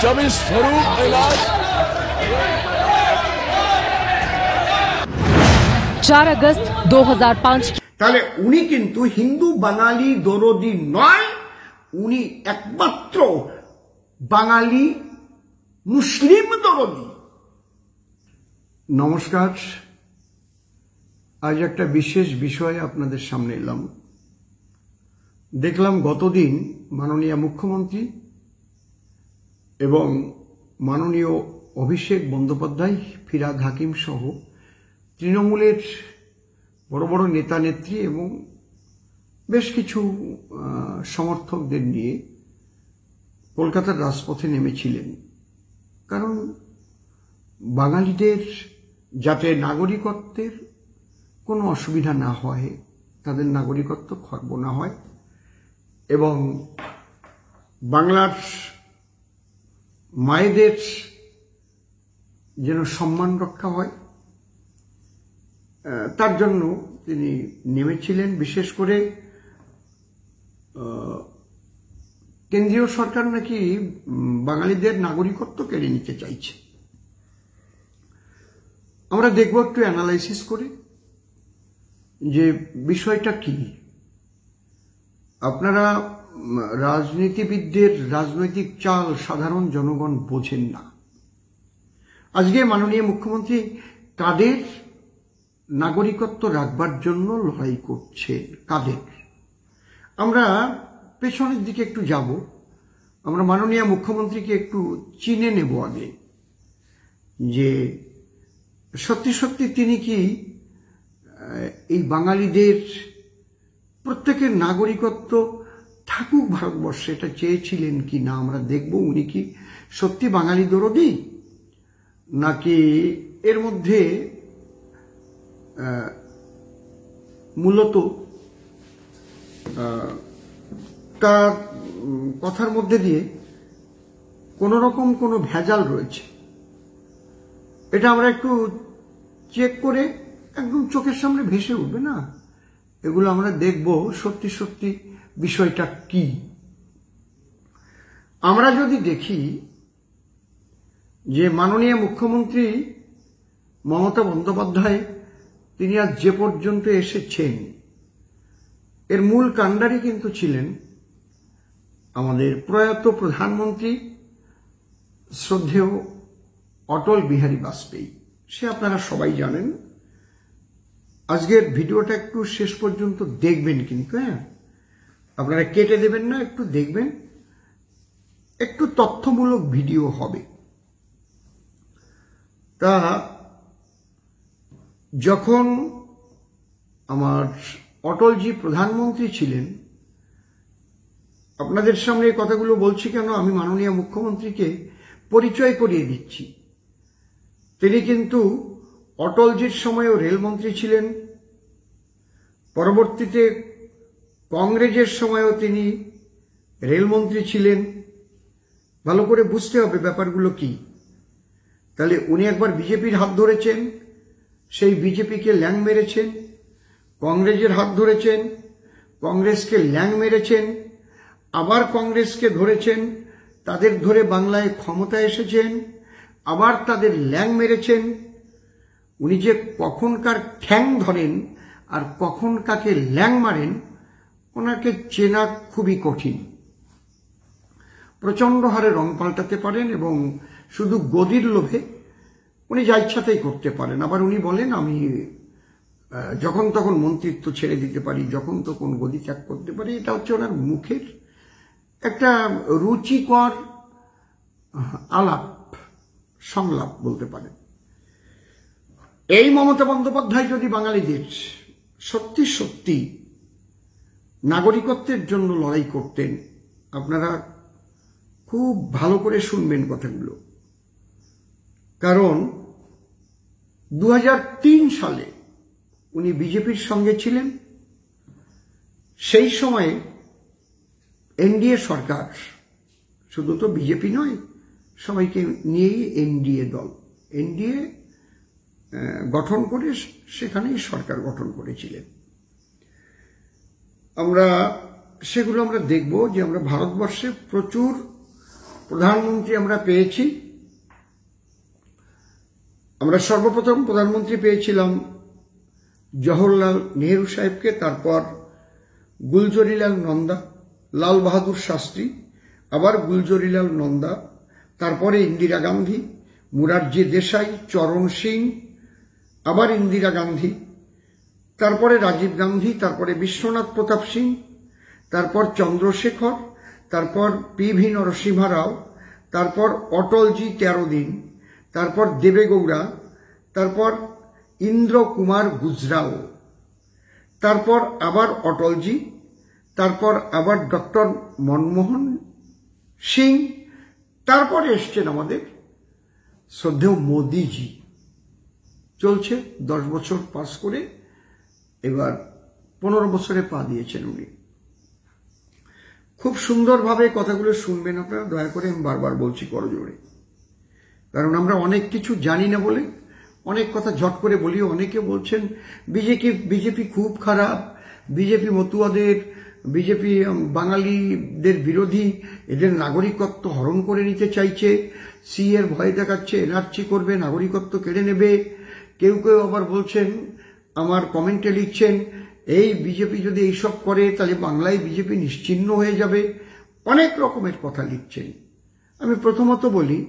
छवि स्वरूप इलाज 4 अगस्त 2005 তাহলে উনি কিন্তু হিন্দু বাঙালি দরদি নয়, উনি একমাত্র বাঙালি মুসলিম দরদি। নমস্কার, আজ একটা বিশেষ বিষয়ে আপনাদের সামনে এলাম। দেখলাম গতদিন মাননীয় মুখ্যমন্ত্রী এবং মাননীয় অভিষেক বন্দ্যোপাধ্যায়, ফিরহাদ হাকিম সহ তৃণমূলের বড় বড় নেতা নেত্রী এবং বেশ কিছু সমর্থকদের নিয়ে কলকাতার রাজপথে নেমেছিলেন। কারণ বাঙালিদের যাতে নাগরিকত্বের কোনো অসুবিধা না হয়, তাদের নাগরিকত্ব খর্ব না হয় এবং বাংলার মায়েদের যেন সম্মান রক্ষা হয়, তার জন্য তিনি নেমেছিলেন। বিশেষ করে কেন্দ্রীয় সরকার নাকি বাঙালিদের নাগরিকত্ব কেড়ে নিতে চাইছে। আমরা দেখব একটু অ্যানালাইসিস করে যে বিষয়টা কি। আপনারা রাজনীতিবিদদের রাজনৈতিক চাল সাধারণ জনগণ বোঝেন না। আজকে মাননীয় মুখ্যমন্ত্রী কাদের নাগরিকত্ব রাখবার জন্য লড়াই করছেন, কাদের? আমরা পেছনের দিকে একটু যাব, আমরা মাননীয় মুখ্যমন্ত্রীকে একটু চিনে নেব আগে, যে সত্যি সত্যি তিনি কি এই বাঙালিদের প্রত্যেকের নাগরিকত্ব থাকুক ভারতবর্ষে, এটা চেয়েছিলেন কি না। আমরা দেখব উনি কি সত্যি বাঙালি দরদি, নাকি এর মধ্যে মূলত তার কথার মধ্যে দিয়ে কোনো রকম কোনো ভেজাল রয়েছে। এটা আমরা একটু চেক করে একদম চোখের সামনে ভেসে উঠবে না, এগুলো আমরা দেখব সত্যি সত্যি বিষয়টা কি। আমরা যদি দেখি যে মাননীয় মুখ্যমন্ত্রী মমতা বন্দ্যোপাধ্যায় তিনি আজ যে পর্যন্ত এসেছেন, এর মূল কাণ্ডারি কিন্তু ছিলেন আমাদের প্রয়াত প্রধানমন্ত্রী শ্রদ্ধেয় অটল বিহারী বাজপেয়ী। সে আপনারা সবাই জানেন। আজকের ভিডিওটা একটু শেষ পর্যন্ত দেখবেন কিন্তু, হ্যাঁ, আপনারা কেটে দেবেন না, একটু দেখবেন, একটু তথ্যমূলক ভিডিও হবে। তা যখন আমার অটলজি প্রধানমন্ত্রী ছিলেন, আপনাদের সামনে এই কথাগুলো বলছি কেন, আমি মাননীয় মুখ্যমন্ত্রীকে পরিচয় করিয়ে দিচ্ছি। তিনি কিন্তু অটলজির সময়ও রেলমন্ত্রী ছিলেন, পরবর্তীতে কংগ্রেসের সময়ও তিনি রেলমন্ত্রী ছিলেন। ভালো করে বুঝতে হবে ব্যাপারগুলো কি। তাহলে উনি একবার বিজেপির হাত ধরেছেন, সেই বিজেপিকে ল্যাং মেরেছেন, কংগ্রেসের হাত ধরেছেন, কংগ্রেসকে ল্যাং মেরেছেন, আবার কংগ্রেসকে ধরেছেন, তাদের ধরে বাংলায় ক্ষমতায় এসেছেন, আবার তাদের ল্যাং মেরেছেন। উনি যে কখনকার ঠ্যাং ধরেন আর কখন কাকে ল্যাং মারেন, ওনাকে চেনা খুবই কঠিন। প্রচণ্ড হারে রং পাল্টাতে পারেন এবং শুধু গদির লোভে উনি যা ইচ্ছাতেই করতে পারেন। আবার উনি বলেন আমি যখন তখন মন্ত্রিত্ব ছেড়ে দিতে পারি, যখন তখন গদি ত্যাগ করতে পারি। এটা হচ্ছে ওনার মুখের একটা রুচিকর আলাপ, সংলাপ বলতে পারেন। এই মমতা বন্দ্যোপাধ্যায় যদি বাঙালিদের সত্যি সত্যি নাগরিকত্বের জন্য লড়াই করতেন, আপনারা খুব ভালো করে শুনবেন কথাগুলো। কারণ 2003 সালে উনি বিজেপির সঙ্গে ছিলেন। সেই সময়ে এনডিএ সরকার, শুধু তো বিজেপি নয়, সবাইকে নিয়েই এনডিএ দল, এনডিএ গঠন করে সেখানেই সরকার গঠন করেছিলেন। সেগুলো আমরা দেখব যে আমরা ভারতবর্ষে প্রচুর প্রধানমন্ত্রী আমরা পেয়েছি। আমরা সর্বপ্রথম প্রধানমন্ত্রী পেয়েছিলাম জওহরলাল নেহেরু সাহেবকে, তারপর গুলজারিলাল নন্দা, লাল বাহাদুর শাস্ত্রী, আবার গুলজারিলাল নন্দা, তারপরে ইন্দিরা গান্ধী, মোরারজি দেশাই, চরণ সিং, আবার ইন্দিরা গান্ধী, তারপরে রাজীব গান্ধী, তারপরে বিশ্বনাথ প্রতাপ সিং, তারপর চন্দ্রশেখর, তারপর পি.ভি. নরসিংহ রাও, তারপর অটলজি 13 দিন, তারপর দেবেগৌড়া, তারপর ইন্দ্র কুমার গুজরাল, তারপর আবার অটলজি, তারপর আবার ডক্টর মনমোহন সিং, তারপরে এসছেন আমাদের শ্রদ্ধেয় মোদিজি। চলছে 10 বছর পাস করে, এবার 15 বছরে পা দিয়েছেন উনি। খুব সুন্দরভাবে কথাগুলো শুনবেন আপনারা, দয়া করে। আমি বারবার বলছি করজোড়ে, কারণ আমরা অনেক কিছু জানি না বলে অনেক কথা ঝট করে বলি। অনেকে বলছেন বিজেপি খুব খারাপ, বিজেপি মতুয়াদের, বিজেপি বাঙালিদের বিরোধী, এদের নাগরিকত্ব হরণ করে নিতে চাইছে, এর ভয় দেখাচ্ছে, এনআরসি করবে, নাগরিকত্ব কেড়ে নেবে। কেউ কেউ আবার বলছেন, আমার কমেন্টে লিখছেন, এই বিজেপি যদি এইসব করে তাহলে বাংলায় বিজেপি নিশ্চিহ্ন হয়ে যাবে। অনেক রকমের কথা লিখছেন। আমি প্রথমত বলি,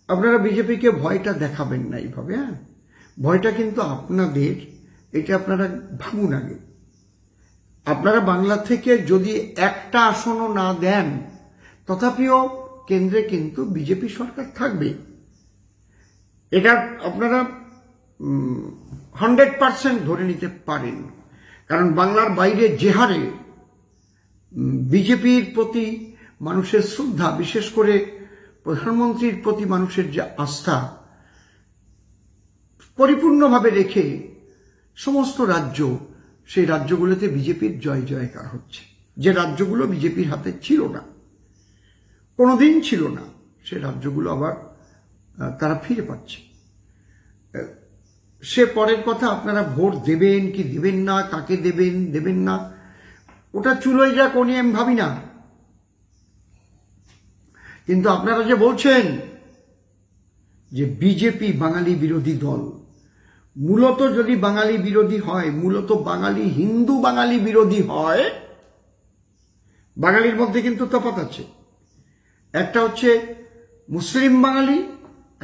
আপনারা বিজেপিকে ভয়টা দেখাবেন না এইভাবে। হ্যাঁ, ভয়টা কিন্তু আপনাদের, এটা আপনারা ভাবুন আগে। আপনারা বাংলা থেকে যদি একটা আসনও না দেন, তথাপিও কেন্দ্রে কিন্তু বিজেপি সরকার থাকবে। এটা আপনারা 100% ধরে নিতে পারেন। কারণ বাংলার বাইরে যে হারে বিজেপির প্রতি মানুষের শ্রদ্ধা, বিশেষ করে প্রধানমন্ত্রীর প্রতি মানুষের যে আস্থা পরিপূর্ণভাবে রেখে সমস্ত রাজ্য, সেই রাজ্যগুলোতে বিজেপির জয় জয়কার হচ্ছে। যে রাজ্যগুলো বিজেপির হাতে ছিল না, কোনোদিন ছিল না, সে রাজ্যগুলো আবার তারা ফিরে পাচ্ছে। সে পরের কথা, আপনারা ভোট দেবেন কি দেবেন না, কাকে দেবেন দেবেন না, ওটা চুলোয় যাক, ও নিয়ে আমি ভাবি না। কিন্তু আপনারা যে বলছেন যে বিজেপি বাঙালি বিরোধী দল, মূলত যদি বাঙালি বিরোধী হয়, মূলত বাঙালি হিন্দু বাঙালি বিরোধী হয়, বাঙালির মধ্যে কিন্তু তফাৎ আছে। একটা হচ্ছে মুসলিম বাঙালি,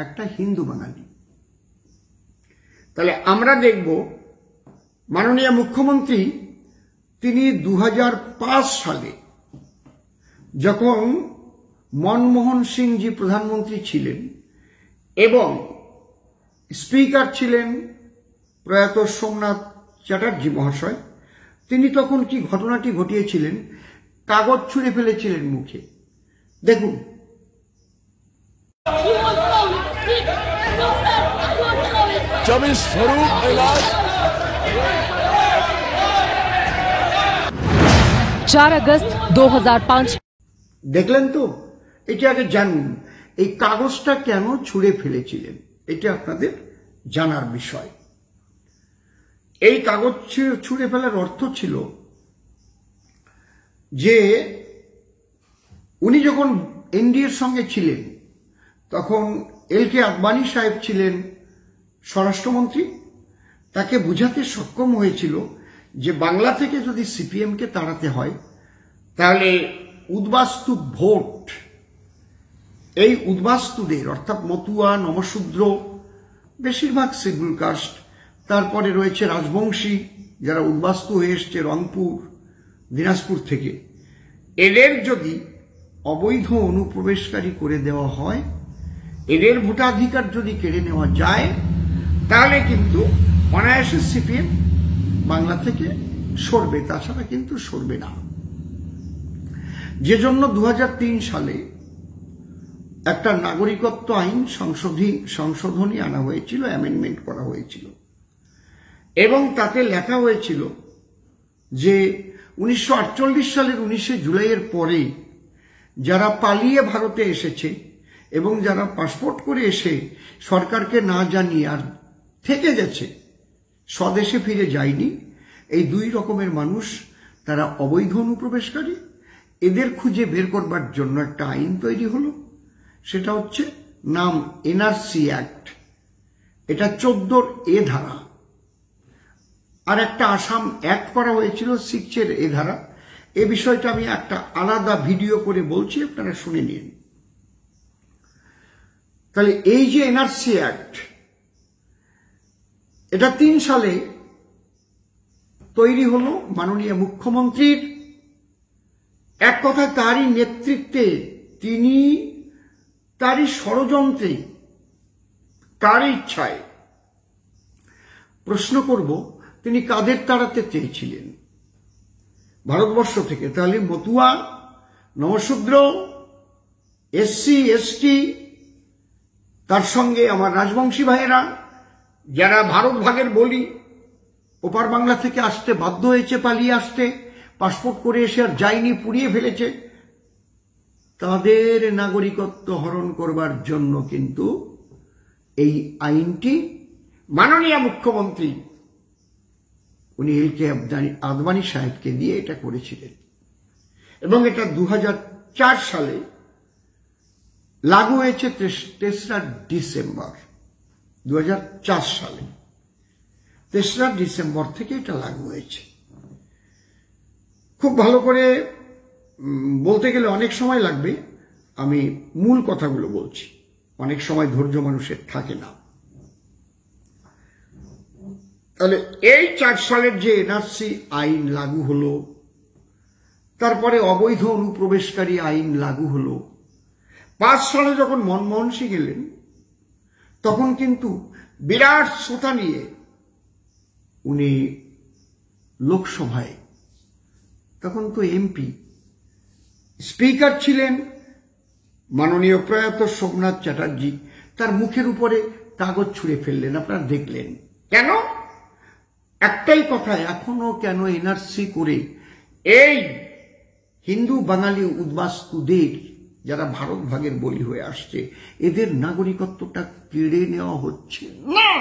একটা হিন্দু বাঙালি। তাহলে আমরা দেখব মাননীয় মুখ্যমন্ত্রী, তিনি 2005 সালে যখন মনমোহন সিংজি প্রধানমন্ত্রী ছিলেন এবং স্পিকার ছিলেন প্রয়াত সোমনাথ চ্যাটার্জি মহাশয়, তিনি তখন কি ঘটনাটি ঘটিয়েছিলেন, কাগজ ছুঁড়ে ফেলেছিলেন মুখে। দেখুন, जब इस स्वरूप इलाज 4 अगस्त 2005। দেখলেন তো? এটা আগে জানুন, এই কাগজটা কেন ছুঁড়ে ফেলেছিলেন, এটা আপনাদের জানার বিষয়। এই কাগজ ছুঁড়ে ফেলার অর্থ ছিল যে উনি যখন এনডিএর সঙ্গে ছিলেন, তখন এল.কে. আদবানি সাহেব ছিলেন স্বরাষ্ট্রমন্ত্রী। তাকে বুঝাতে সক্ষম হয়েছিল যে বাংলা থেকে যদি সিপিএমকে তাড়াতে হয়, তাহলে উদ্বাস্তু ভোট, এই উদ্বাস্তুদের, অর্থাৎ মতুয়া, নমশূদ্র, বেশিরভাগ শিডিউল কাস্ট, তারপরে রয়েছে রাজবংশী, যারা উদ্বাস্তু হয়ে এসছে রংপুর, দিনাজপুর থেকে, এদের যদি অবৈধ অনুপ্রবেশকারী করে দেওয়া হয়, এদের ভোটাধিকার যদি কেড়ে নেওয়া যায়, তাহলে কিন্তু অনায়াসে সিপিএম বাংলা থেকে সরবে, তাছাড়া কিন্তু সরবে না। যে জন্য 2003 সালে একটা নাগরিকত্ব আইন সংশোধনী আনা হয়েছিল, অ্যামেন্ডমেন্ট করা হয়েছিল, এবং তাতে লেখা হয়েছিল যে 1948 সালের 19শে জুলাইয়ের পরে যারা পালিয়ে ভারতে এসেছে এবং যারা পাসপোর্ট করে এসে সরকারকে না জানিয়ে আর থেকে গেছে, স্বদেশে ফিরে যায়নি, এই দুই রকমের মানুষ, তারা অবৈধ অনুপ্রবেশকারী এদের খুঁজে বের করবার জন্য একটা আইন তৈরি হলো, সেটা হচ্ছে নাম এনআরসি অ্যাক্ট। এটা 14 এ ধারা। আর একটা আসাম অ্যাক্ট করা হয়েছিল 6 এ ধারা। এ বিষয়টা আমি একটা আলাদা ভিডিও করে বলছি, আপনারা শুনে নিন। তাহলে এই যে এনআরসি অ্যাক্ট, এটা 3 সালে তৈরি হলো মাননীয় মুখ্যমন্ত্রীর এক কথায় তারই নেতৃত্বে, তিনি তারই ষড়যন্ত্রে, তারই ইচ্ছায়। প্রশ্ন করব, তিনি কাদের তাড়াতে চেয়েছিলেন ভারতবর্ষ থেকে? তাহলে মতুয়া, নমশূদ্র, এসসি, এসটি, তার সঙ্গে আমার রাজবংশী ভাইয়েরা যারা ভারত ভাগের বলি, ওপার বাংলা থেকে আসতে বাধ্য হয়েছে, পালিয়ে আসতে, পাসপোর্ট করে এসে আর যায়নি, পুড়িয়ে ফেলেছে, তাদের নাগরিকত্ব হরণ করবার জন্য কিন্তু এই আইনটি মাননীয় মুখ্যমন্ত্রী উনি এলকে আদবানি সাহেবকে দিয়ে এটা করেছিলেন। এবং এটা 2004 সালে লাগু হয়েছে 3রা ডিসেম্বর 2004 সালে। 3রা ডিসেম্বর থেকে এটা লাগু হয়েছে। খুব ভালো করে বলতে গেলে অনেক সময় লাগবে, আমি মূল কথাগুলো বলছি, অনেক সময় ধৈর্য মানুষের থাকে না। তাহলে এই 4 সালের যে এনআরসি আইন লাগু হলো, তারপরে অবৈধ অনুপ্রবেশকারী আইন লাগু হলো। 5 সালে যখন মনমোহন সিং এলেন, তখন কিন্তু বিরাট শ্রোতা নিয়ে উনি লোকসভায়, তখন তো এমপি, স্পিকার ছিলেন মাননীয় প্রয়াত সোমনাথ চ্যাটার্জি, তার মুখের উপরে কাগজ ছুঁড়ে ফেললেন। আপনারা দেখলেন কেন? একটাই কথা, এখনো কেন এনআরসি করে এই হিন্দু বাঙালি উদ্বাস্তুদের, যারা ভারত ভাগের বলি হয়ে আসছে, এদের নাগরিকত্বটা কেড়ে নেওয়া হচ্ছে না?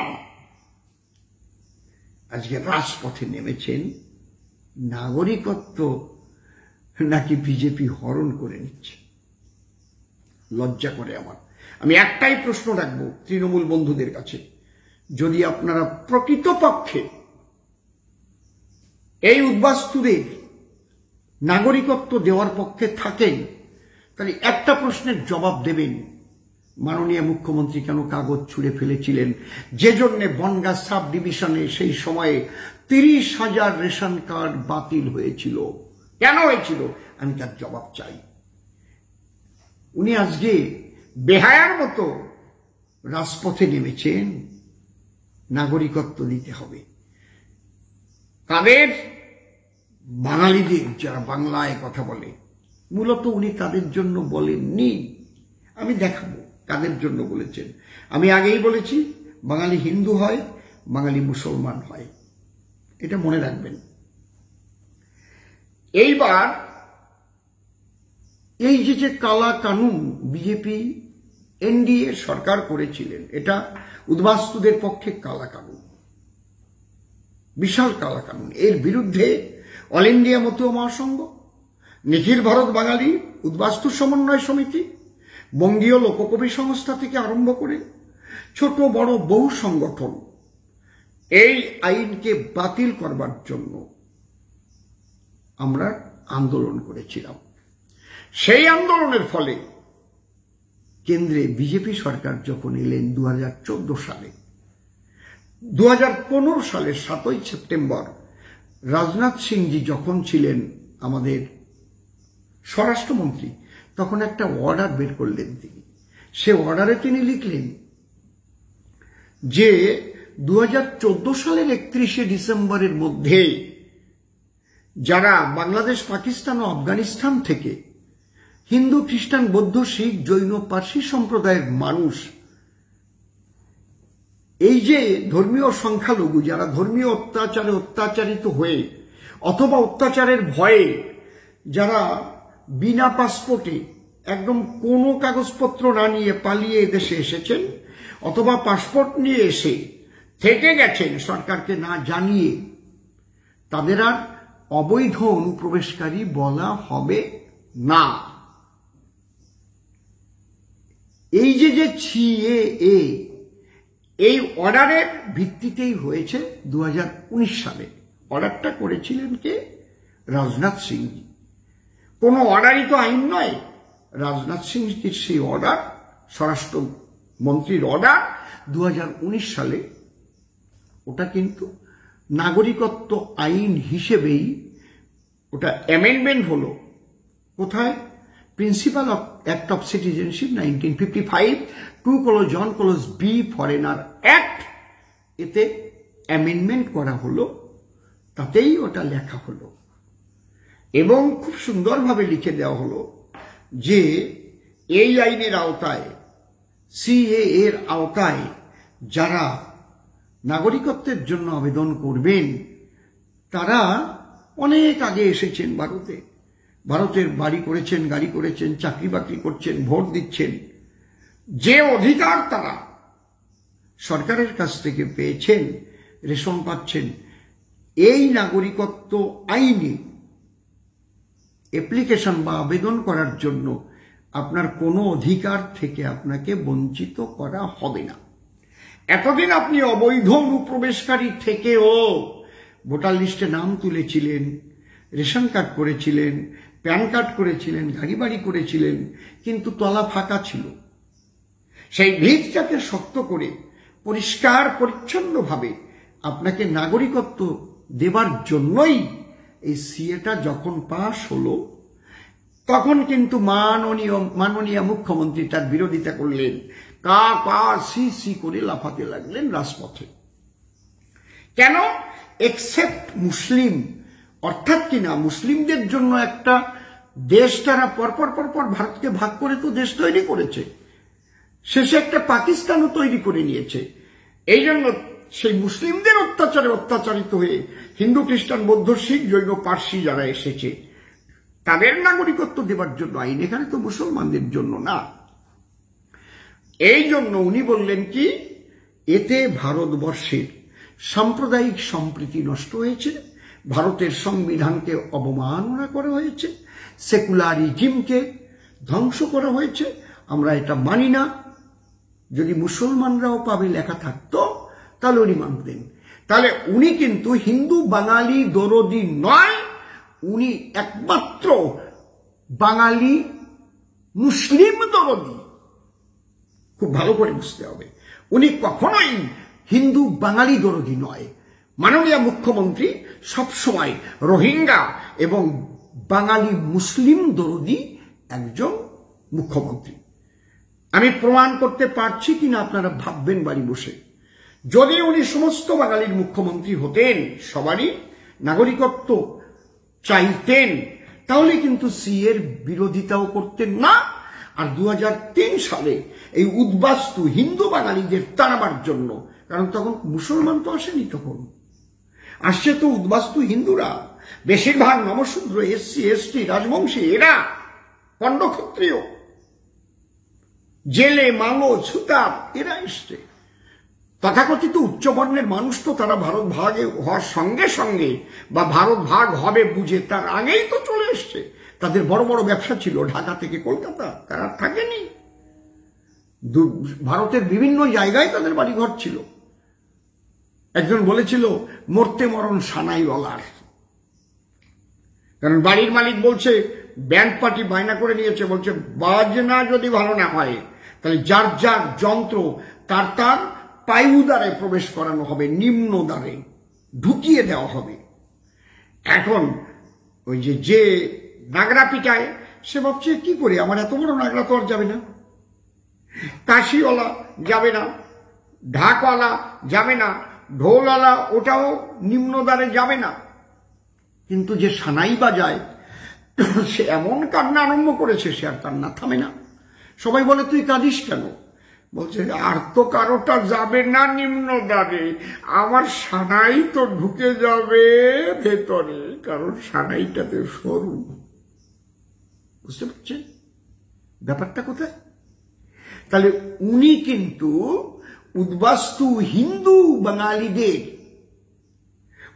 আজকে রাজপথে নেমেছেন, নাগরিকত্ব নাকি বিজেপি হরণ করে নিচ্ছে। লজ্জা করে আমার। আমি একটাই প্রশ্ন রাখবো তৃণমূল বন্ধুদের কাছে, যদি আপনারা প্রকৃতপক্ষে এই উদ্বাস্তুদের নাগরিকত্ব দেওয়ার পক্ষে থাকেন, তাহলে একটা প্রশ্নের জবাব দেবেন, মাননীয় মুখ্যমন্ত্রী কেন কাগজ ছুঁড়ে ফেলেছিলেন, যে জন্য বনগাঁ সাব ডিভিশনে সেই সময়ে 30,000 রেশন কার্ড বাতিল হয়েছিল? কেন হয়েছিল? আমি তার জবাব চাই। উনি আজকে বেহায়ার মতো রাজপথে নেমেছেন, নাগরিকত্ব দিতে হবে। তাদের বাঙালিদের, যারা বাংলায় কথা বলে, মূলত উনি তাদের জন্য বলেননি। আমি দেখাবো কাদের জন্য বলেছেন। আমি আগেই বলেছি, বাঙালি হিন্দু হয়, বাঙালি মুসলমান হয়, এটা মনে রাখবেন। এইবার এই যে কালা কানুন বিজেপি এনডিএ সরকার করেছিলেন, এটা উদ্বাস্তুদের পক্ষে কালা কানুন, বিশাল কালা কানুন। এর বিরুদ্ধে অল ইন্ডিয়া মতুয়া মহাসংঘ, নিখিল ভারত বাঙালি উদ্বাস্তু সমন্বয় সমিতি, বঙ্গীয় লোককবি সংস্থা থেকে আরম্ভ করে ছোট বড় বহু সংগঠন এই আইনকে বাতিল করবার জন্য আমরা আন্দোলন করেছিলাম। সেই আন্দোলনের ফলে কেন্দ্রে বিজেপি সরকার যখন এলেন 2014 সালে, 2015 সালের 7ই সেপ্টেম্বর রাজনাথ সিংজি যখন ছিলেন আমাদের স্বরাষ্ট্রমন্ত্রী, তখন একটা অর্ডার বের করলেন তিনি। সে অর্ডারে তিনি লিখলেন যে 2014 সালের 31শে ডিসেম্বরের মধ্যে যারা বাংলাদেশ, পাকিস্তান ও আফগানিস্তান থেকে হিন্দু, খ্রিস্টান, বৌদ্ধ, শিখ, জৈন, পার্সি সম্প্রদায়ের মানুষ, এই যে ধর্মীয় সংখ্যালঘু, যারা ধর্মীয় অত্যাচারে অত্যাচারিত হয়ে অথবা অত্যাচারের ভয়ে যারা বিনা পাসপোর্টে, একদম কোনো কাগজপত্র না নিয়ে পালিয়ে দেশে এসেছেন, অথবা পাসপোর্ট নিয়ে এসে থেকে গেছেন সরকারকে না জানিয়ে, তাদের আর অবৈধ অনুপ্রবেশকারী বলা হবে না। এই যে সিএএ এই অর্ডারের ভিত্তিতেই হয়েছে 2019 সালে। অর্ডারটা করেছিলেন কে? রাজনাথ সিং। কোনো অর্ডারই তো আইন নয়। রাজনাথ সিংজির সেই অর্ডার, স্বরাষ্ট্র মন্ত্রীর অর্ডার 2019 সালে, ওটা কিন্তু নাগরিকত্ব আইন হিসেবেই ওটা অ্যামেন্ডমেন্ট হলো। কোথায়? Principal of act of citizenship 1955 2:1 B foreigner act, এতে অ্যামেন্ডমেন্ট করা হলো, তাতেই ওটা লেখা হলো এবং খুব সুন্দরভাবে লিখে দেওয়া হলো যে এই আইনের আওতায়, সিএএ এর আওতায় যারা নাগরিকত্বের জন্য আবেদন করবেন তারা অনেক আগে এসেছেন ভারতে, ভারতের বাড়ি করেছেন, গাড়ি করেছেন, চাকরি বাকরি করছেন, ভোট দিচ্ছেন, যে অধিকার তারা সরকারের কাছ থেকে পেয়েছেন, রেশন পাচ্ছেন, এই নাগরিকত্ব আইনে অ্যাপ্লিকেশন বা আবেদন করার জন্য আপনার কোনো অধিকার থেকে আপনাকে বঞ্চিত করা হবে না। এতদিন আপনি অবৈধ অনুপ্রবেশকারী থেকেও ভোটার লিস্টে নাম তুলেছিলেন, রেশন কার্ড করেছিলেন, প্যান কার্ড করেছিলেন, গাড়ি বাড়ি করেছিলেন, কিন্তু তলা ফাঁকা ছিল। সেই ভিতটাকে শক্ত করে পরিষ্কার পরিচ্ছন্নভাবে আপনাকে নাগরিকত্ব দেবার জন্যই এই সিএটা যখন পাশ হলো, তখন কিন্তু মাননীয় মুখ্যমন্ত্রী তার বিরোধিতা করলেন, কা কা সি সি করে লাফাতে লাগলেন রাজপথে। কেন? এক্সেপ্ট মুসলিম, অর্থাৎ কিনা মুসলিমদের জন্য একটা দেশ তারা পরপর ভারতকে ভাগ করে তো দেশ তৈরি করেছে, শেষে একটা পাকিস্তানও তৈরি করে নিয়েছে। এই জন্য সেই মুসলিমদের অত্যাচারে অত্যাচারিত হয়ে হিন্দু, খ্রিস্টান, বৌদ্ধ, শিখ, জৈন, পার্সি যারা এসেছে তাদের নাগরিকত্ব দেবার জন্য আইন, এখানে তো মুসলমানদের জন্য না। এই জন্য উনি বললেন কি, এতে ভারতবর্ষের সাম্প্রদায়িক সম্প্রীতি নষ্ট হয়েছে, ভারতের সংবিধানকে অবমাননা করা হয়েছে, সেকুলারিজমকে ধ্বংস করা হয়েছে, আমরা এটা মানি না। যদি মুসলমানরাও পাবে লেখা থাকতো তাহলে উনি মানতেন। তাহলে উনি কিন্তু হিন্দু বাঙালি দরদি নয়, উনি একমাত্র বাঙালি মুসলিম দরদি। খুব ভালো করে বুঝতে হবে, উনি কখনোই হিন্দু বাঙালি দরদি নয়। মাননীয় মুখ্যমন্ত্রী সবসময় রোহিঙ্গা এবং বাঙালি মুসলিম দরদি একজন মুখ্যমন্ত্রী। আমি প্রমাণ করতে পারছি কিনা আপনারা ভাববেন বাড়ি বসে। যদি উনি সমস্ত বাঙালির মুখ্যমন্ত্রী হতেন, সবারই নাগরিকত্ব চাইতেন, তাহলে কিন্তু সিএর বিরোধিতাও করতেন না। আর 2003 সালে এই উদ্বাস্তু হিন্দু বাঙালিদের তাড়াবার জন্য, কারণ তখন মুসলমান তো আসেনি, তখন আসছে তো উদ্বাস্তু হিন্দুরা, বেশিরভাগ নমশূদ্র, এসসি এসটি, রাজবংশী, এরা কন্ডক্ষত্রিয়, জেলে মালো ছুতার, এরা এসছে। তথাকথিত উচ্চবর্ণের মানুষ তো তারা ভারত ভাগ হওয়ার সঙ্গে সঙ্গে বা ভারত ভাগ হবে বুঝে তার আগেই তো চলে এসছে। তাদের বড় বড় ব্যবসা ছিল ঢাকা থেকে কলকাতা, তারা থাকেনি, ভারতের বিভিন্ন জায়গায় তাদের বাড়িঘর ছিল। একজন বলেছিল মরতে মরণ সানাইওয়ালার, কারণ বাড়ির মালিক বলছে ব্যান্ড পার্টি বায়না করে নিয়েছে, বলছে বাজনা যদি ভালো না হয় তাহলে যার যার যন্ত্র তার তার পায়ুদারে প্রবেশ করানো হবে, নিম্ন দ্বারে ঢুকিয়ে দেওয়া হবে। এখন ওই যে নাগরা পিটায় সে ভাবছে কি করে, আমার এত বড় নাগরা তো আর যাবে না, কাশিওয়ালা যাবে না, ঢাকওয়ালা যাবে না, ঢোলওয়ালা ওটাও নিম্ন দ্বারে যাবে না। কিন্তু যে সানাই বাজায় সে এমন কান্না আরম্ভ করেছে, সে আর কান্না থামে না। সবাই বলে তুই কাঁদিস কেন? বলছে আর তো কারোটা যাবে না নিম্ন দ্বারে, আমার সানাই তো ঢুকে যাবে ভেতরে, কারণ সানাইটাতে সরু। বুঝতে পারছেন ব্যাপারটা কোথায়? তাহলে উনি কিন্তু উদ্বাস্তু হিন্দু বাঙালিদের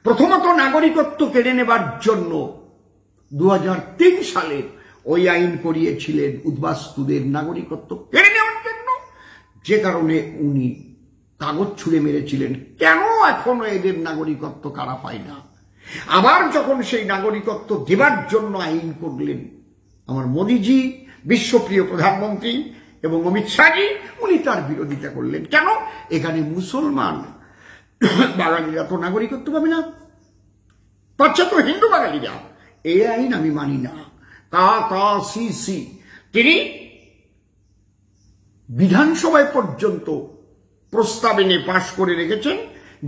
প্রথমত নাগরিকত্ব কেড়ে নেবার জন্য 2003 সালের ওই আইন করিয়েছিলেন উদ্বাস্তুদের নাগরিকত্ব কেড়ে নেওয়ার জন্য, যে কারণে উনি কাগজ ছুঁড়ে মেরেছিলেন। কেন এখনো এদের নাগরিকত্ব কারা পায় না? আবার যখন সেই নাগরিকত্ব দেবার জন্য আইন করলেন আমার মোদিজি, বিশ্বপ্রিয় প্রধানমন্ত্রী এবং অমিত শাহজি, উনি তার বিরোধিতা করলেন। কেন? এখানে মুসলমান বাঙালিরা তো নাগরিকত্ব পাবে না, পাচ্ছে তো হিন্দু বাঙালিরা। এই আইন আমি মানি না। সি তিনি বিধানসভায় পর্যন্ত প্রস্তাব এনে পাশ করে রেখেছেন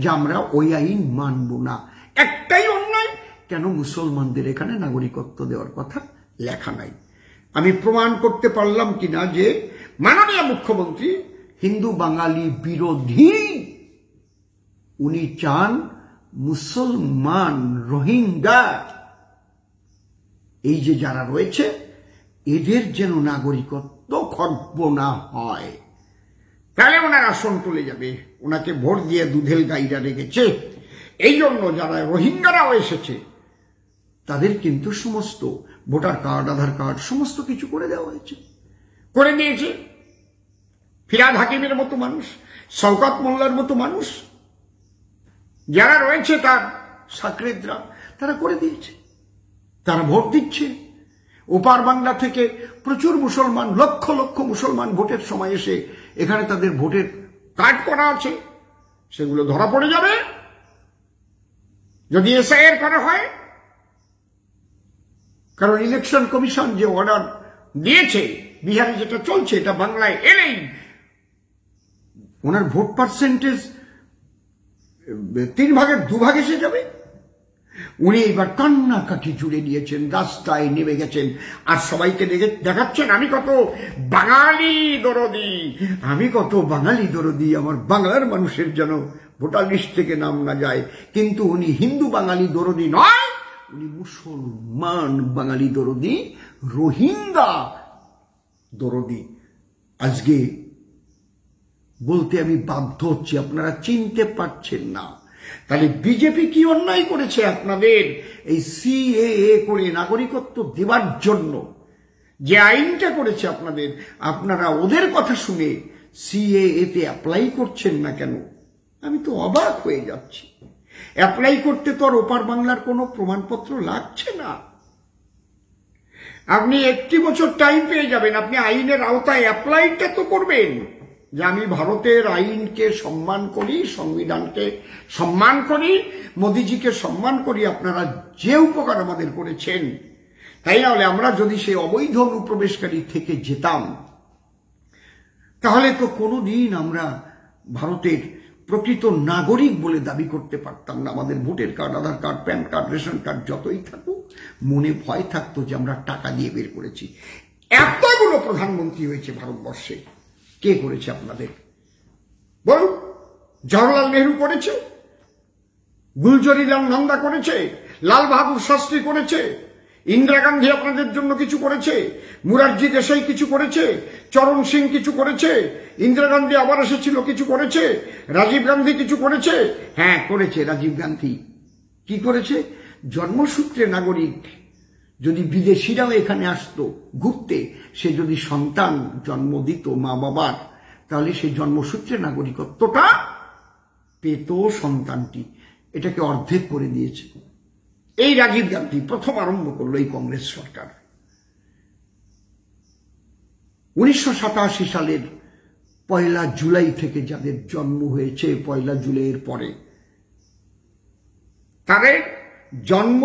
যে আমরা ওই আইন মানব না। একটাই অন্যায়, কেন মুসলমানদের এখানে নাগরিকত্ব দেওয়ার কথা লেখা নাই। আমি প্রমাণ করতে পারলাম কিনা যে মাননীয় মুখ্যমন্ত্রী হিন্দু বাঙালি বিরোধী, উনি চান মুসলমান রোহিঙ্গা এই যে যারা রয়েছে এদের যেন নাগরিকত্ব খর্ব না হয়, তাহলে ওনার আসন চলে যাবে। ওনাকে ভোট দিয়ে দুধেল গাইরা রেখেছে। এই জন্য যারা রোহিঙ্গারাও এসেছে তাদের কিন্তু সমস্ত ভোটার কার্ড, আধার কার্ড সমস্ত কিছু করে দেওয়া হয়েছে, করে দিয়েছে। ফিরাদ হাকিমের মতো মানুষ, শওকত মোল্লার মতো মানুষ যারা রয়েছে তার সাকরেদরা, তারা করে দিয়েছে, তারা ভোট দিচ্ছে। ওপার বাংলা থেকে প্রচুর মুসলমান, লক্ষ লক্ষ মুসলমান ভোটের সময় এসে এখানে তাদের ভোটের কার্ড করা আছে, সেগুলো ধরা পড়ে যাবে যদি এসআইআর করা হয়। কারণ ইলেকশন কমিশন যে অর্ডার দিয়েছে, বিহারে যেটা চলছে, এটা বাংলায় এলেই ওনার ভোট পার্সেন্টেজ 3 ভাগের 2 ভাগ এসে যাবে। উনি এবার কান্নাকাটি জুড়ে নিয়েছেন, রাস্তায় নেমে গেছেন, আর সবাইকে দেখাচ্ছেন আমি কত বাঙালি দরদি, আমি কত বাঙালি দরদি, আমার বাংলার মানুষের যেন ভোটার লিস্ট থেকে নাম না যায়। কিন্তু উনি হিন্দু বাঙালি দরদি নয়, উনি মুসলমান বাঙালি দরদি, রোহিঙ্গা দরদি। আজকে বলতে আমি বাধ্য হচ্ছি, আপনারা চিনতে পারছেন না। তাহলে বিজেপি কি অন্যায় করেছে আপনাদের এই সিএএ করে নাগরিকত্ব দেবার জন্য যে আইনটা করেছে আপনাদের, আপনারা ওদের কথা শুনে সিএএ তে অ্যাপ্লাই করছেন না কেন? আমি তো অবাক হয়ে যাচ্ছি। অ্যাপ্লাই করতে তো আর ওপার বাংলার কোনো প্রমাণপত্র লাগছে না। আপনি 1 বছর টাইম পেয়ে যাবেন, আপনি আইনের আওতায় অ্যাপ্লাইটা তো করবেন যে আমি ভারতের আইনকে সম্মান করি, সংবিধানকে সম্মান করি, মোদিজিকে সম্মান করি, আপনারা যে উপকার আমাদের করেছেন। তাই না হলে আমরা যদি সেই অবৈধ অনুপ্রবেশকারী থেকে যেতাম, তাহলে তো কোনোদিন আমরা ভারতের প্রকৃত নাগরিক বলে দাবি করতে পারতাম না। আমাদের voter card, Aadhaar card, PAN card, ration card যতই থাকুক, মনে ভয় থাকতো যে আমরা টাকা দিয়ে বের করেছি। এতগুলো প্রধানমন্ত্রী হয়েছে ভারতবর্ষে, কে করেছে আপনাদের বলুন? জওহরলাল নেহরু করেছে, গুলজারিলাল নন্দা করেছে, লাল বাহাদুর শাস্ত্রী করেছে, ইন্দিরা গান্ধী আপনাদের জন্য কিছু করেছে, মুরারজি দেশাই কিছু করেছে, চরণ সিং কিছু করেছে, ইন্দিরা গান্ধী আবার এসেছিল কিছু করেছে, রাজীব গান্ধী কিছু করেছে। হ্যাঁ করেছে। রাজীব গান্ধী কি করেছে? জন্মসূত্রে নাগরিক যদি বিদেশিরাও এখানে আসতো ঘুরতে, সে যদি সন্তান জন্ম দিত মা বাবার, তাহলে সেই জন্মসূত্রে নাগরিকত্বটা পেত সন্তানটি। এটাকে অর্ধেক করে দিয়েছে। এই রাজীব গান্ধী প্রথম আরম্ভ করলো এই কংগ্রেস সরকার। 1987 সালের 1 জুলাই থেকে যাদের জন্ম হয়েছে 1 জুলাইয়ের পরে, তাদের জন্ম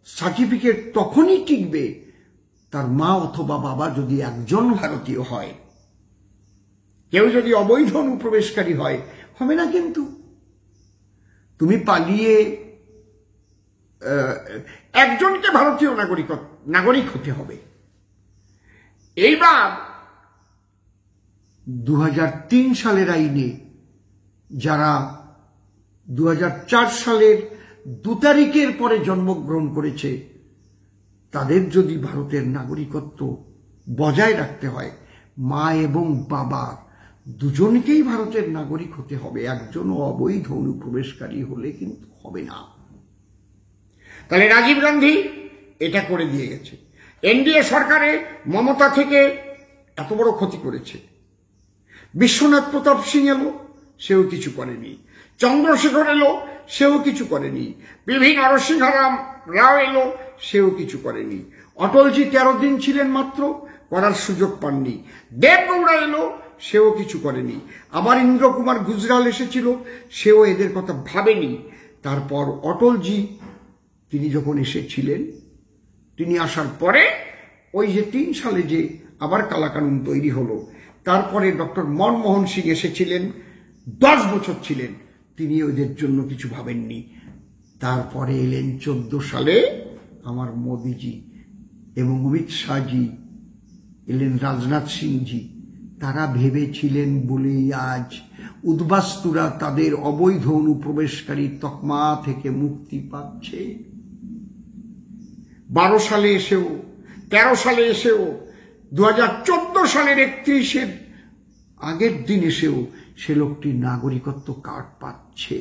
সার্টিফিকেট তখনই টিকবে তার মা অথবা বাবা যদি একজন ভারতীয় হয়। কেউ যদি অবৈধ অনুপ্রবেশকারী হয়, হবে না। কিন্তু তুমি পালিয়ে একজনকে ভারতীয় নাগরিক হতে হবে। এইবার 2003 সালের আইনে যারা 2004 সালের 2 তারিখের পরে জন্মগ্রহণ করেছে, তাদের যদি ভারতের নাগরিকত্ব বজায় রাখতে হয়, মা এবং বাবা দুজনকেই ভারতের নাগরিক হতে হবে। একজনও অবৈধ অনুপ্রবেশকারী হলে কিন্তু হবে না। তাহলে রাজীব গান্ধী এটা করে দিয়ে গেছে। এনডিএ সরকারে মমতা থেকে এত বড় ক্ষতি করেছে। বিশ্বনাথ প্রতাপ সিং এলো, সেও কিছু করেনি। চন্দ্রশেখর এলো, সেও কিছু করেনি। পিভি নরসিংহ রাও এলো, সেও কিছু করেনি। অটলজি 13 দিন ছিলেন মাত্র, করার সুযোগ পাননি। দেবগৌড়া এলো, সেও কিছু করেনি। আবার ইন্দ্র কুমার গুজরাল এসেছিল, সেও এদের কথা ভাবেনি। তারপর অটলজি তিনি যখন এসেছিলেন, তিনি আসার পরে ওই যে 3 সালে যে আবার কালাকানুন তৈরি হলো, তারপরে ডক্টর মনমোহন সিং এসেছিলেন, 10 বছর ছিলেন, তিনি ওদের জন্য কিছু ভাবেননি। তারপরে এলেন 14 সালে আমার মোদিজি এবং অমিত শাহজি এলেন, রাজনাথ সিংজি। তারা ভেবেছিলেন বলেই আজ উদ্বাস্তুরা তাদের অবৈধ অনুপ্রবেশকারী তকমা থেকে মুক্তি পাচ্ছে। 12 সালে এসেও, 13 সালে এসেও, 2014 সালের 31-এর আগের দিন এসেও সে লোকটি নাগরিকত্ব কার্ড পাচ্ছে।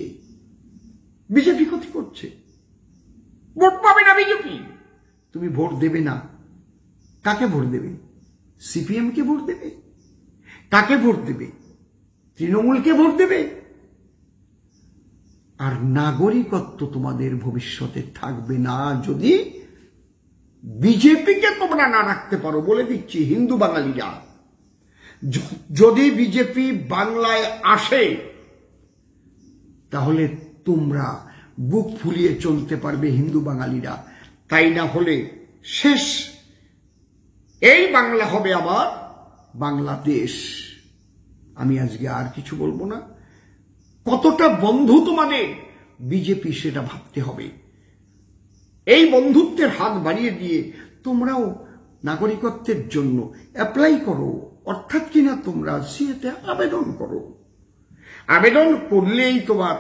বিজেপি ক্ষতি করছে। ভোট পাবে না বিজেপি। তুমি ভোট দেবে না, কাকে ভোট দেবে? সিপিএম কে ভোট দেবে? কাকে ভোট দেবে? তৃণমূলকে ভোট দেবে? আর নাগরিকত্ব তোমাদের ভবিষ্যতে থাকবে না যদি বিজেপিকে তোমরা না রাখতে পারো। বলে দিচ্ছি, হিন্দু বাঙালিরা, যদি বিজেপি বাংলায় আসে তাহলে তোমরা বুক ফুলিয়ে চলতে পারবে হিন্দু বাঙালিরা। তাই না হলে শেষ। এই বাংলা হবে আবার বাংলাদেশ। আমি আজকে আর কিছু বলবো না। কতটা বন্ধু তোমাদের বিজেপি সেটা ভাবতে হবে। এই বন্ধুত্বের হাত বাড়িয়ে দিয়ে তোমরাও নাগরিকত্বের জন্য অ্যাপ্লাই করো, অর্থাৎ কিনা তোমরা সিএতে আবেদন করো। আবেদন করলেই তোমার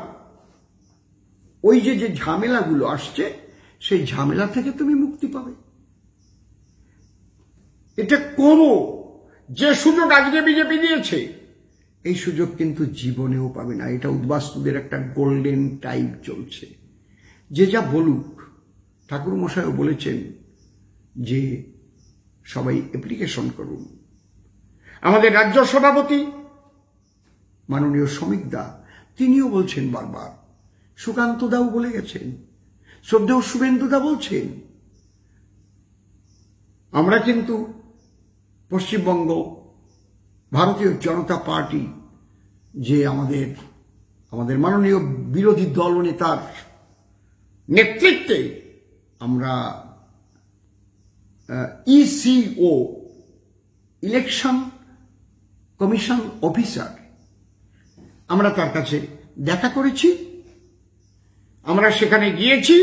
ওই যে যে ঝামেলাগুলো আসছে সেই ঝামেলা থেকে তুমি মুক্তি পাবে। এটা করো। যে সুযোগ আজকে বিজেপি দিয়েছে, এই সুযোগ কিন্তু জীবনেও পাবে না। এটা উদ্বাস্তুদের একটা গোল্ডেন টাইম চলছে। যে যা বলুক, ঠাকুর মশাইও বলেছেন যে সবাই অ্যাপ্লিকেশন করুন। আমাদের রাজ্য সভাপতি মাননীয় শ্রমিক দা, তিনিও বলছেন বারবার। সুকান্ত দাও বলে গেছেন, শ্রদ্ধেয় শুভেন্দু দা বলছেন। আমরা কিন্তু পশ্চিমবঙ্গ ভারতীয় জনতা পার্টি, যে আমাদের মাননীয় বিরোধী দল নেতার নেতৃত্বে আমরা ইসিও, ইলেকশন কমিশন অফিসার, আমরা তার কাছে দেখা করেছি। আমরা সেখানে গিয়েছি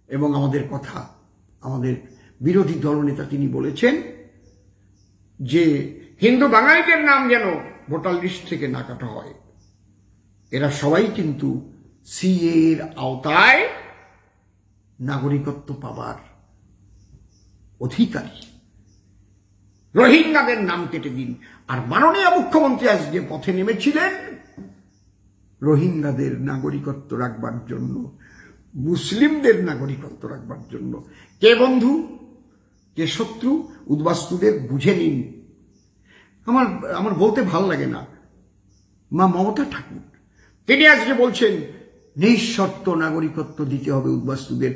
এবং আমাদের কথা, আমাদের বিরোধী দলনেতা তিনি বলেছেন যে হিন্দু বাঙালিদের নাম যেন ভোটার লিস্ট থেকে না কাটা হয়। এরা সবাই কিন্তু সিএ এর আওতায় নাগরিকত্ব পাবার অধিকারী। রোহিঙ্গাদের নাম কেটে দিন। আর মাননীয় মুখ্যমন্ত্রী আজকে পথে নেমেছিলেন রোহিঙ্গাদের নাগরিকত্ব রাখবার জন্য, মুসলিমদের নাগরিকত্ব রাখবার জন্য। কে বন্ধু কে শত্রু উদ্বাস্তুদের বুঝে নিন। আমার বলতে ভাল লাগে না, মা মমতা ঠাকুর তিনি আজকে বলছেন নিঃশর্ত নাগরিকত্ব দিতে হবে উদ্বাস্তুদের।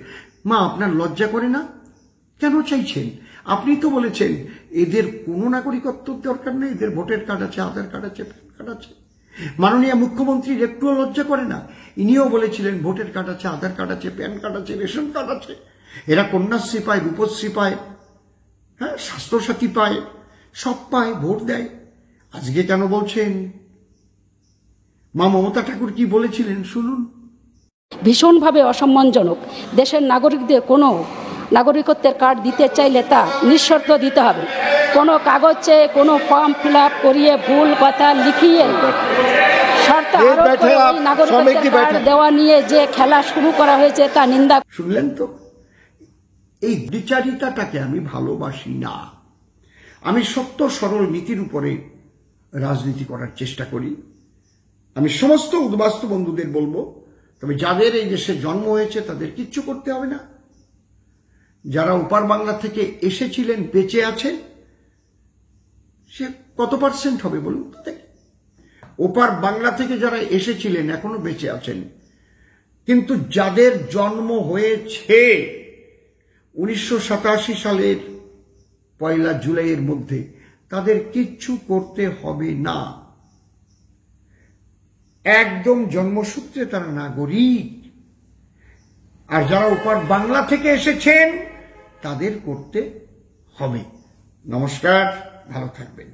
মা, আপনার লজ্জা করে না? কেন চাইছেন? আপনি তো বলেছেন এদের কোনো নাগরিকত্ব দরকার নেই, এদের ভোটার কার্ড আছে, আধার কার্ড আছে, প্যান কার্ড আছে। মাননীয় মুখ্যমন্ত্রীর একটুও লজ্জা করে না? ইনিও বলেছিলেন ভোটার কার্ড আছে, আধার কার্ড আছে, প্যান কার্ড আছে, রেশন কার্ড আছে। এরা কন্যাশ্রী পায়, রূপশ্রী পায়, হ্যাঁ, স্বাস্থ্যসাথী পায়, সব পায়, ভোট দেয়। আজকে কেন বলছেন? মা মমতা ঠাকুর কি বলেছিলেন শুনুন। ভীষণভাবে অসম্মানজনক। দেশের নাগরিকদের কোনো নাগরিকত্বের কার্ড দিতে চাইলে তা নিঃশর্ত দিতে হবে। কোনো কাগজে কোনো ফর্ম ফিল আপ করিয়ে ভুল কথা লিখিয়ে শর্ত আরোপ করে নাগরিকত্বের কার্ড দেওয়া নিয়ে যে খেলা শুরু করা হয়েছে তা নিন্দা। শুনলেন তো? এই বিচারিতাটাকে আমি ভালোবাসি না। আমি সত্য সরল নীতির উপরে রাজনীতি করার চেষ্টা করি। আমি সমস্ত উদ্বাস্তু বন্ধুদের বলবো, তবে যাদের এই দেশে জন্ম হয়েছে তাদের কিচ্ছু করতে হবে না। যারা ওপার বাংলা থেকে এসেছিলেন বেঁচে আছেন, সে কত পার্সেন্ট হবে বলুন তো দেখি। ওপার বাংলা থেকে যারা এসেছিলেন এখনো বেঁচে আছেন, কিন্তু যাদের জন্ম হয়েছে 1987 সালের 1 জুলাইয়ের মধ্যে, তাদের কিচ্ছু করতে হবে না, একদম জন্মসূত্রে তারা নাগরিক। আর যারা ওপার বাংলা থেকে এসেছেন তাদের করতে হবে। নমস্কার, ভালো থাকবেন।